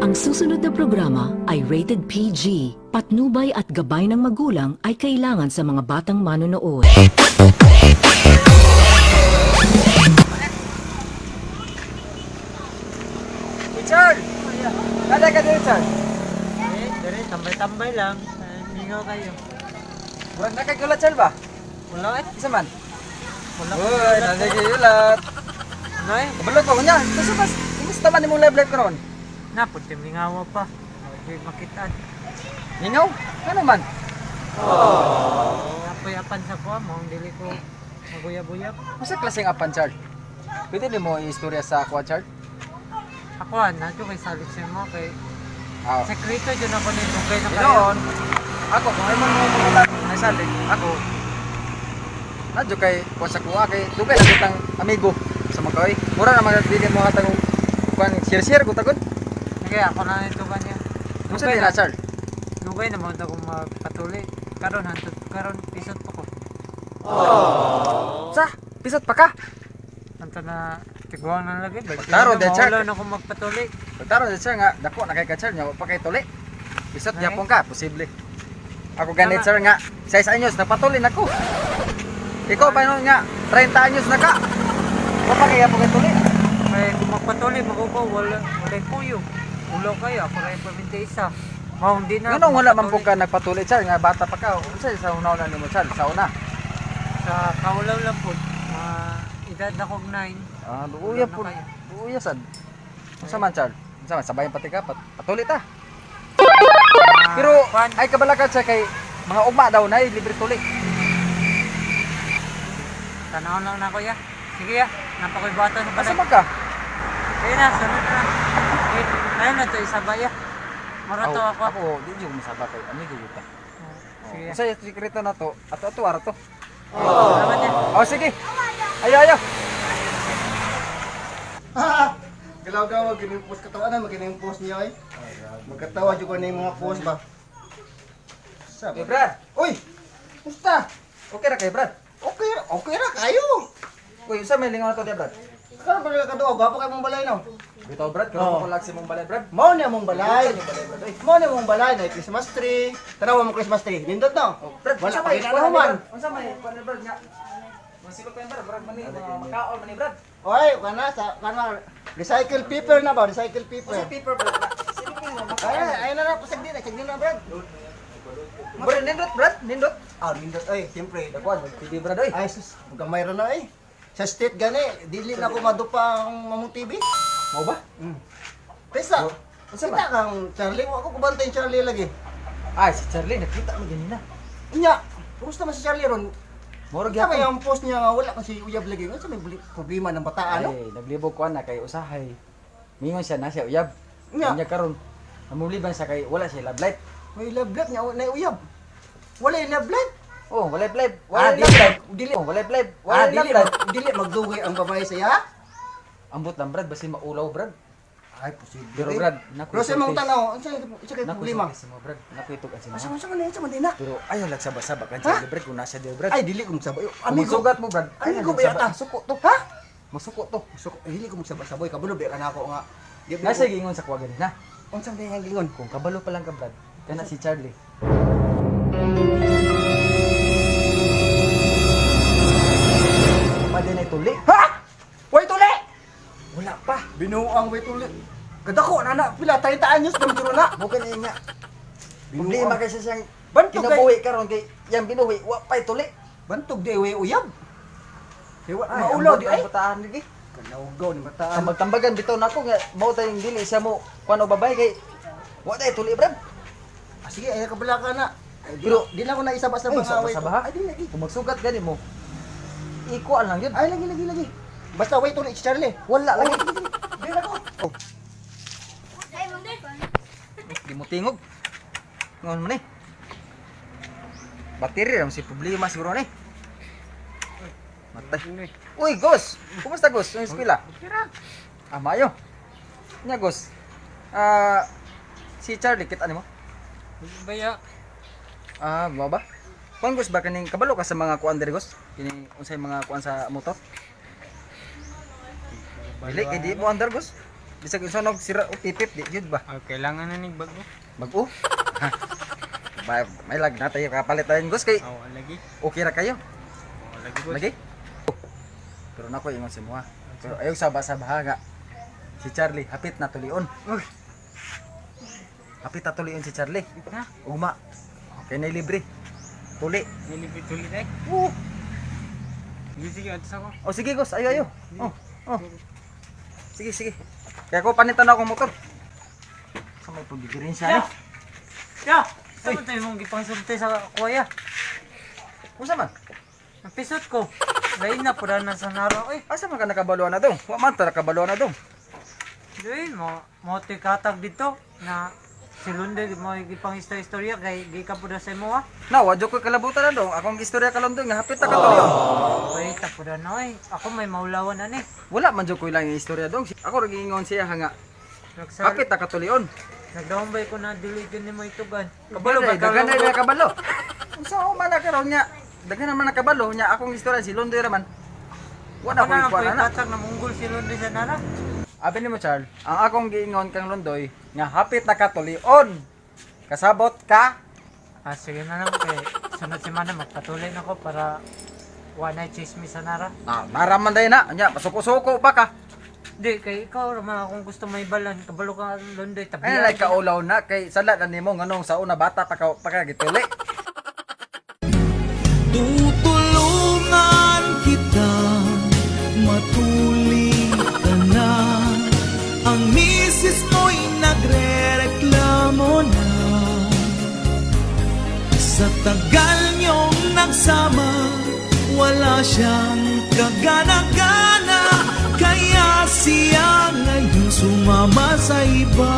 Ang susunod na programa ay rated PG. Patnubay at gabay ng magulang ay kailangan sa mga batang manonood. Richard! Kada ka din, Richard? Dari tambay-tambay lang. Ningaw kayo. Murag na kay gulat, Richard ba? Wala Isa man? Wala Uy, nanay kay gulat. Nay, Kabalot ko niya. Kasi mas, inis naman ni mong live ko noon. napod tim lingawa pa. Hindi makitaan. Ningaw? Ano man? Apoy-apan sa kuha mo, dili ko maguyab-uyab. Masa klaseng apan, Chard? Pwede din mo istorya sa aqua, Chard? Ako, nadyo kay salit siya mo kay Ah, sekreto dyan ako ni Dugay na kayo. Ginoon, ako, kung ay mo mga naisalig, ako, nadyo kay kuha sa kuha, kay dugay na kitang amigo sa mga kaway. Mura na magagbilin mo hatang kuhan, share-share ko tagod. Sige, ako na nito ba niya. Masa din na, Chard? Dugay na mo ako magpatuloy. Karon hantod karon pisot pa ko. Sa, pisot pa ka. Anto na tiguang na lagi. Pagtaro, Chard. Maulo na ako magpatuloy. Pagtaro din sir nga, dako na kay ka-Chard niya, pa kay tuli. Pisot Ay. yapon ka, posible. Ako ganit sir nga, 6 anyos, napatulin ako. Ikaw pa nun nga, 30 anyos na ka. Pa kay yapon kay tuli. Kaya kung magpatuloy, magubaw, wala kuyo. Ulo kayo, ako rin paminti isa. Mao hindi na. Ganun ako wala man po magpatuloy. ka nagpatuli sir nga, bata pa ka. Unsa sa una-una nimo sir, sa una. Sa kaulaw lang po. Edad na kong 9. Ah, duya po. Wala na Duya sad. Unsa man sir? Unsa man sabayan pati ka, patuli ta. Pero ay kabalakad sa kay mga ugma daw na libre tuli. Tanawon lang na ko ya. Sige ya, napakoy bata sa Asa balay. man ka? Kaya na, sunod na. Ayun na to, isa ba ya? Marato ako. Ako, di jud masaba kay amigo jud ta. Sige. Unsa yung sikreto na to? Ato ara to. Salamat ya. Oh, sige. Ayo. Galaw-gawa, gining post katawanan, magining post niya ay. Magkatawa juga na yung mga post ba? Okay, Brad. Uy! Musta? Okay ra kay Brad. Okay ra kayo. Uy, unsa may lingaw na to dia, Brad? Kano ba ka doon? Gwapo kayo mong balay no? Bitaw, Brad, kung Oo. ako lagsi mong balay, Brad. Mao niya mong balay. Unsa yung balay, Brad? Oy. Mao niya mong balay na Christmas tree. Tanawa mo Christmas tree. Nindot no? Brad, Wala unsa pa may kinahuman. Unsa may kuan Brad nga? Masilot pa yan, Brad. Brad mani, makaon mani, Brad. Oy, kana recycle paper na ba? Recycle paper. Unsa paper, Brad? Silipin mo, makaon. Ay na pasagdi na Brad. Brad, nindot, Brad, nindot. Ah, nindot ay, siyempre. Dakuan, mag-TV, Brad, oy. Ay, sus, gamay ra na ay. Sa state gani, dili na ko madupa ang mamong TV. Mau ba? Pesa. Unsa Kita ba? kang Charlie, ako kubantay Charlie lagi. Ay, si Charlie, nakita mo ganina. Nya, kumusta man si Charlie ron? Murag Kita ba yapon. yung post niya nga wala kasi uyab lagi. Ano sa may problema ng bataan, no? Ay, naglibog ko na kay usahay. Mingon siya na siya uyab. Nya, Kanya karon. Namuliban sa kay wala siya love life. may love life niya na uyab. Wala yung love life. Oh, wala life. Ah, Wala dili. life. Dili. Oh, wala life. Ah, Wala dili, life. dili magdugay ang babae siya. Ambot lang Brad, basi maulaw Brad. Ay, posible. Pero Brad, Pero sa mong tanaw, ano sa kay problema? Nakuitok si mo Brad. Nakuitok si mo. Asa man sa man na? Pero ayaw lang sabak-sabak kan Ha? sa Brad kung nasa dia Brad. Ay, dili ko magsabay. Amigo Amigo. sugat mo Brad. Amigo ba yata? Suko to. Ha? Masuko to. So, dili ko magsabay. Kabalo ba na ako nga. Nasa gingon sa kuwagan na. Unsang dayang gingon? Kung kabalo pa lang ka Brad. Kana si Charlie. Pwede na tuli. Ha? Way tuli! Wala pa. Binuang way tuli. Kadako na na pila 30 anyos na magturo na. Mo kan nga. Binuang. Problema kay sa siyang Bantog kay kinabuhi karon kay yang binuhi wa pay tuli. bantog di way uyab. Kaya Ay, maulaw ambot di ang ay. bataan lagi. Kanawgaw ni bataan. Tambag-tambagan bitaw nako nga mao tayong dili siya mo kuno babay kay wa day tuli Brad. Ah, sige, ay kabala ka na. Pero- di na ko na isaba sa Ay, mga way. sabah. Ay, di lagi. Kung magsugat gani mo. Ikuan lang yun. Ay, lagi. Basta way tuli si Charlie. Wala lagi. Di na ko. Oh. Di mo tingog. Ngon mo ni. Battery ram si problema siguro ni. Matay. Uy, Gos. Kumusta Gos? Ang eskwela? Ah, mayo. Nya Gos. Si Charlie kita mo? Baya, Ah, mo ba? Kuan Gos ba kaning kabalo ka sa mga kuan diri Gos? Kini unsay mga kuan sa motor? Dili kay di mo andar Gos. bisag sunog sira o pipip di jud ba. Kailangan na ning bago. Mag-o. May lag na tayo kapalit tayo Gus kay Lagi. okay ra kayo. Lagi boss. Lagi? Pero nako ingon si mo ha. Pero ayaw saba-sabaha nga. Si Charlie hapit na tulion. Uy, Hapit na tulion si Charlie. na. Ugma. Okay na libre. Tuli. Nilipit ulit eh. Oo. Sige, atas ako. Oh sige Gus, ayo. Oh. Sige, sige. Kaya ko panitan na akong motor. Sa may pagdidirin siya. Ya! Saan tayo mong gipangsulti sa kuya? Unsa man? Ang pisot ko. Lain na pura na sa naro. Uy, Asa man ka nakabaluan na dong? Wa man ta nakabaluan na dong. doon mo tikatag dito na si Lunde mo gipang istorya kay gi ka pura sa mo ha. Na, wadyo ko kalabutan na dong. Akong istorya kalon dong nga hapit na katulion. Uy, ta pura na oy. Ako may maulawan ani. Wala man jud ko lang yung istorya dong. Ako rin ingon siya nga Nagsal. hapit na katulion. Nagdawambay ko na diligan ni mo itugan. Kabalo ba? Dagan na yung kabalo. Unsa ko man na karon nya? Dagan naman na kabalo nya akong istorya si Londoy raman. Wala Ako na ko ako ikuan na. itatag na munggol si Lunde sa nara. Abi nimo Charles, ang akong giingon kang Londoy nga hapit na katulion. Kasabot ka? Sige na lang kay sunod semana magpatuloy na ko para wala chismis sa nara. Naraman day na. Nya, pasuko-suko pa ka. Di, kay ikaw naman akong gusto may balan. Kabalo ka Lunde, tabi. Ay like kaulaw na kay salat na nimo nganong sa una bata pa ka gituli. Tutulungan kita, matuli ka na. Ang misis mo'y nagre-reklamo na. Sa tagal niyong nagsama, wala siyang kagana-gana. Kaya siya ngayon sumama sa iba.